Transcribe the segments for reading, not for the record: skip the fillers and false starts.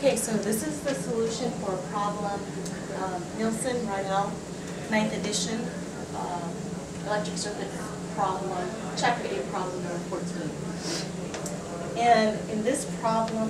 Okay, so this is the solution for problem Nilsson, Riedel, 9th edition, electric circuit problem, chapter 8 problem number 14. And in this problem,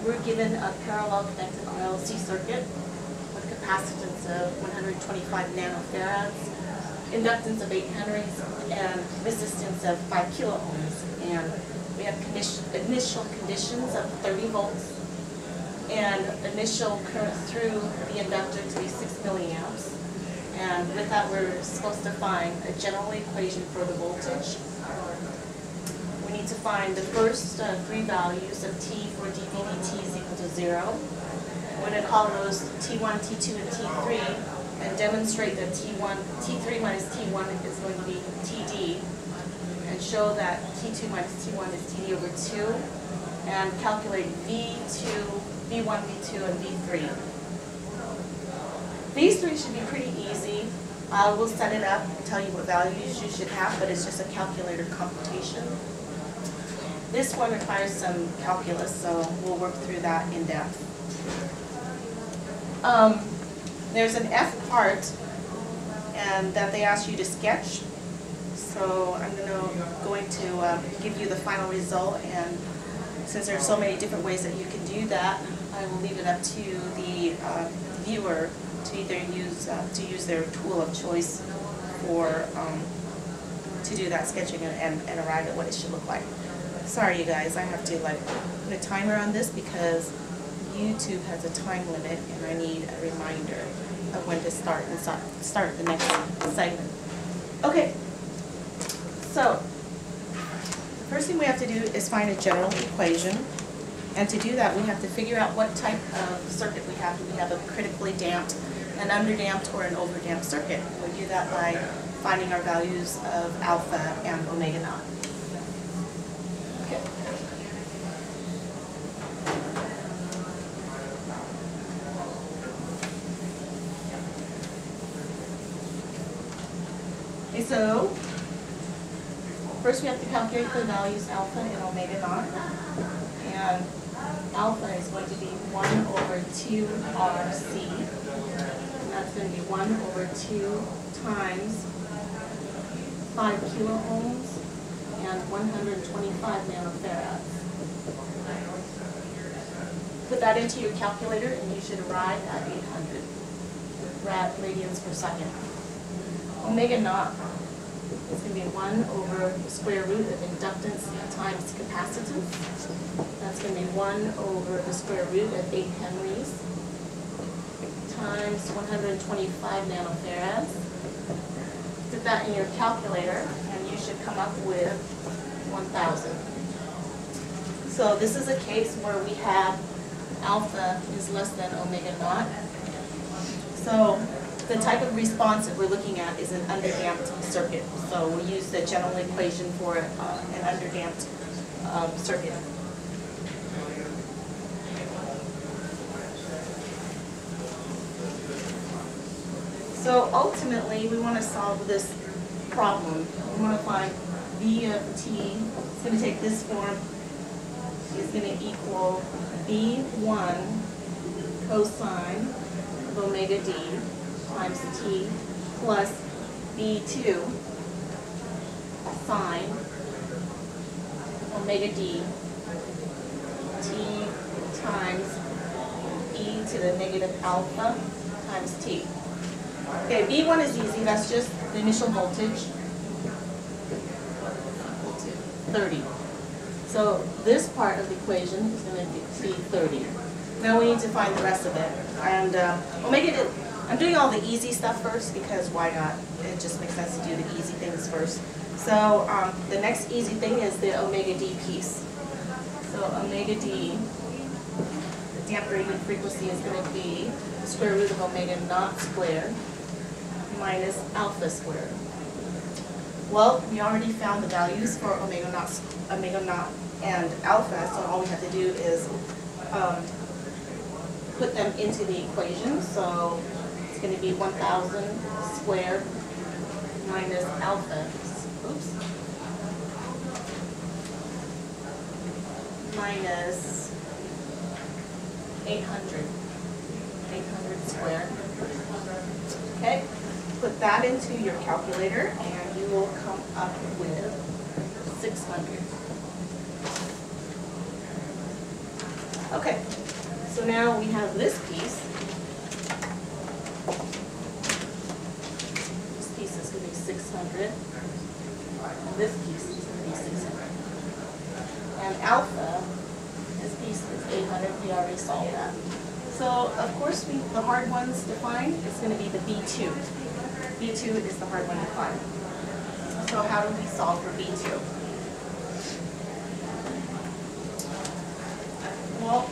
we're given a parallel connected RLC circuit with capacitance of 125 nanofarads, inductance of 8 henries, and resistance of 5 kilo ohms. And we have initial conditions of 30 volts and initial current through the inductor to be 6 milliamps. And with that, we're supposed to find a general equation for the voltage. We need to find the first 3 values of T for dV dt is equal to 0. We're going to call those T1, T2, and T3 and demonstrate that T3 minus T1 is going to be TD, and show that T2 minus T1 is TD over 2, and calculate V1, V2, and V3. These three should be pretty easy. We'll set it up and tell you what values you should have, but it's just a calculator computation. This one requires some calculus, so we'll work through that in depth. There's an F part and that they ask you to sketch. So I'm going to give you the final result, and since there are so many different ways that you can do that, I will leave it up to the viewer to either use their tool of choice for to do that sketching and arrive at what it should look like. Sorry, you guys, I have to put a timer on this because YouTube has a time limit, and I need a reminder of when to start and start the next segment. Okay. So, the first thing we have to do is find a general equation, and to do that we have to figure out what type of circuit we have. Do we have a critically damped, an underdamped, or an overdamped circuit? We do that by finding our values of alpha and omega naught. Okay. Okay, so first we have to calculate the values alpha and omega naught. And alpha is going to be 1 over 2 RC. And that's going to be 1 over 2 times 5 kilo ohms and 125 nanofarads. Put that into your calculator and you should arrive at 800 radians per second. Omega naught is going to be 1 over the square root of inductance times capacitance. That's going to be 1 over the square root of 8 henries times 125 nanofarads. Put that in your calculator and you should come up with 1,000. So this is a case where we have alpha is less than omega naught. So the type of response that we're looking at is an underdamped circuit. So we use the general equation for an underdamped circuit. So ultimately, we want to solve this problem. We want to find V of t. It's going to take this form. Is going to equal V1 cosine of omega d times t plus V2 sine omega d t times e to the negative alpha times t. Okay, V1 is easy. That's just the initial voltage equal to 30. So this part of the equation is going to be 30. Now we need to find the rest of it. And omega, I'm doing all the easy stuff first because why not? It just makes sense to do the easy things first. So the next easy thing is the omega d piece. So omega d, the damp gradient frequency is going to be the square root of omega naught squared minus alpha squared. Well, we already found the values for omega naught and alpha, so all we have to do is put them into the equation. So it's going to be 1,000 squared minus alpha, minus 800 squared. Okay, put that into your calculator and you will come up with 600. Okay, so now we have this piece. This piece is going to be 600. And this piece is going to be 600. And alpha, this piece is 800. We already solved that. So, of course, the hard ones to find is going to be the B2. B2 is the hard one to find. So how do we solve for B2? Well,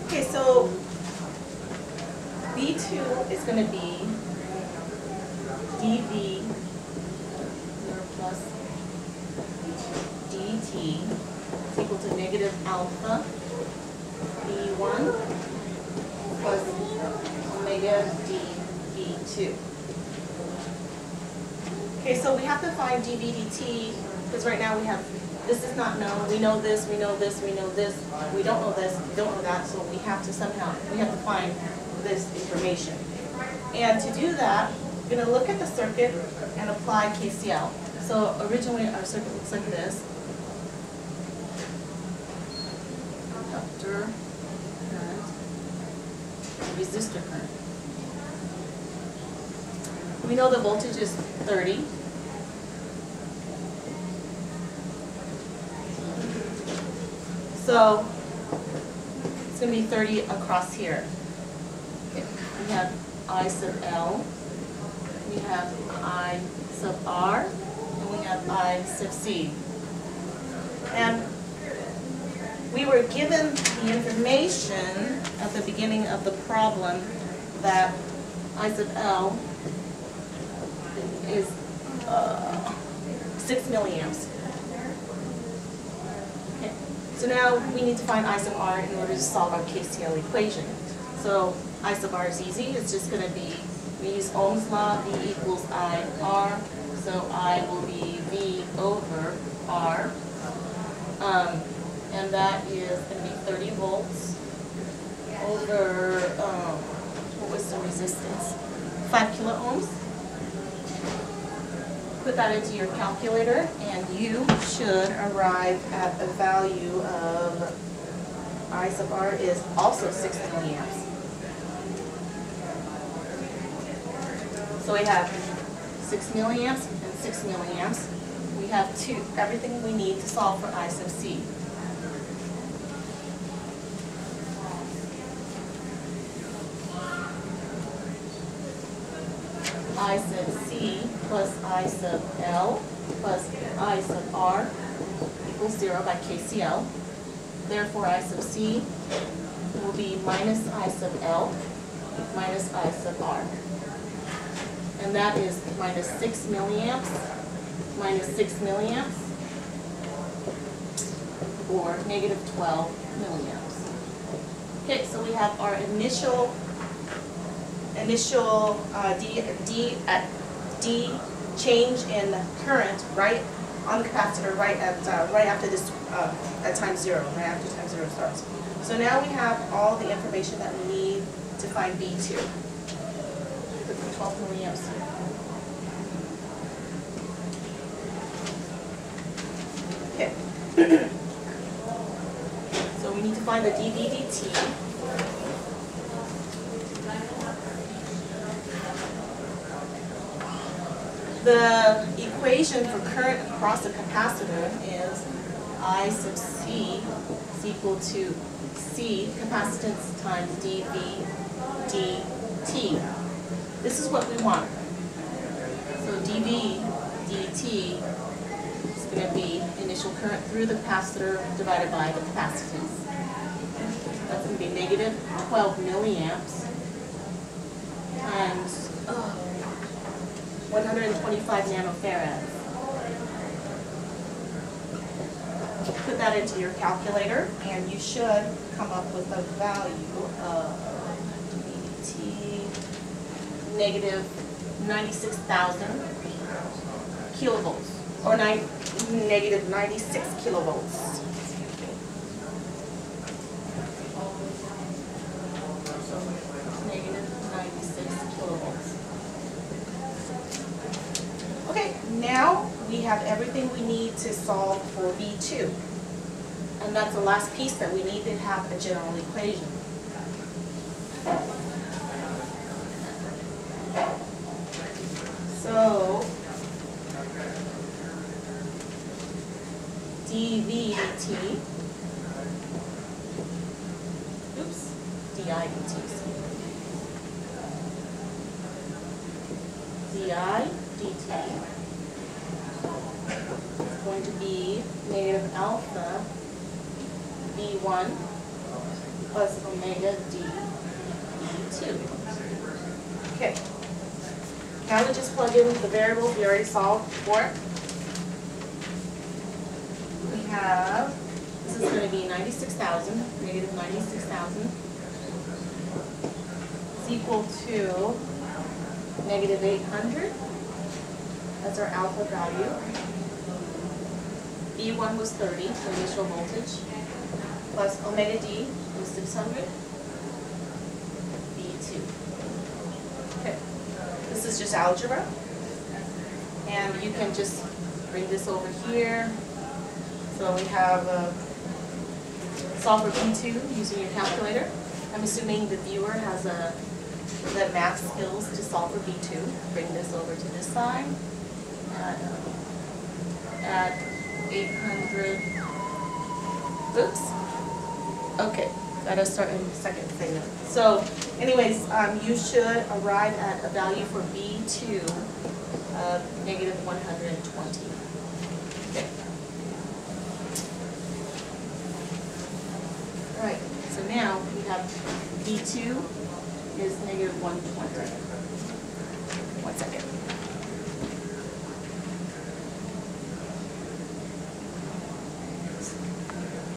okay, so B2 is going to be dV 0 plus dt is equal to negative alpha B1 plus omega dV2. Okay, so we have to find dV dt because right now we have, this is not known, we know this, we know this, we know this, we don't know this, we don't know that, so we have to somehow, we have to find this information. And to do that, we're going to look at the circuit and apply KCL. So originally our circuit looks like this. Inductor current, resistor current. We know the voltage is 30. So it's going to be 30 across here. Okay. We have I sub L, we have I sub R, and we have I sub C. And we were given the information at the beginning of the problem that I sub L is 6 milliamps. Okay. So now we need to find I sub R in order to solve our KCL equation. So I sub R is easy. It's just going to be, we use Ohm's law, V equals I R. So I will be V over R. And that is going to be 30 volts over, what was the resistance? 5 kilo ohms. Put that into your calculator and you should arrive at a value of I sub R is also 6 milliamps. So we have 6 milliamps and 6 milliamps. We have everything we need to solve for I sub C. I sub C plus I sub L plus I sub R equals 0 by KCL. Therefore, I sub C will be minus I sub L minus I sub R. And that is minus 6 milliamps minus 6 milliamps, or negative 12 milliamps. Okay, so we have our initial D change in current right on the capacitor right after this at time 0, right after time 0 starts. So now we have all the information that we need to find B2. Put the 12 milliamps here. Okay. So we need to find the dV dt. The equation for current across the capacitor is I sub C is equal to C capacitance times dV dt. This is what we want. So dV dt is going to be initial current through the capacitor divided by the capacitance. That's going to be negative 12 milliamps times 125 nanofarads. Put that into your calculator and you should come up with a value of DT negative 96,000 kilovolts, or negative 96 kilovolts. Negative 96 kilovolts. Okay, now we have everything we need to solve for V2. And that's the last piece that we need to have a general equation. So, dV dt, oops, di dt, di dt is going to be negative alpha V1 plus omega d V2. Okay. Now we just plug in the variables we already solved for. We have, this is going to be 96,000, negative 96,000. Is equal to negative 800. That's our alpha value. V1 was 30, the initial voltage, plus omega d was 600, V2. Okay, this is just algebra, and you can just bring this over here. So we have solve for V2 using your calculator. I'm assuming the viewer has the math skills to solve for V2. Bring this over to this side at 800. Oops. Okay, gotta start in the second segment. So, anyways, you should arrive at a value for V2 of negative 120. Okay. All right. So now we have V2 is negative 120.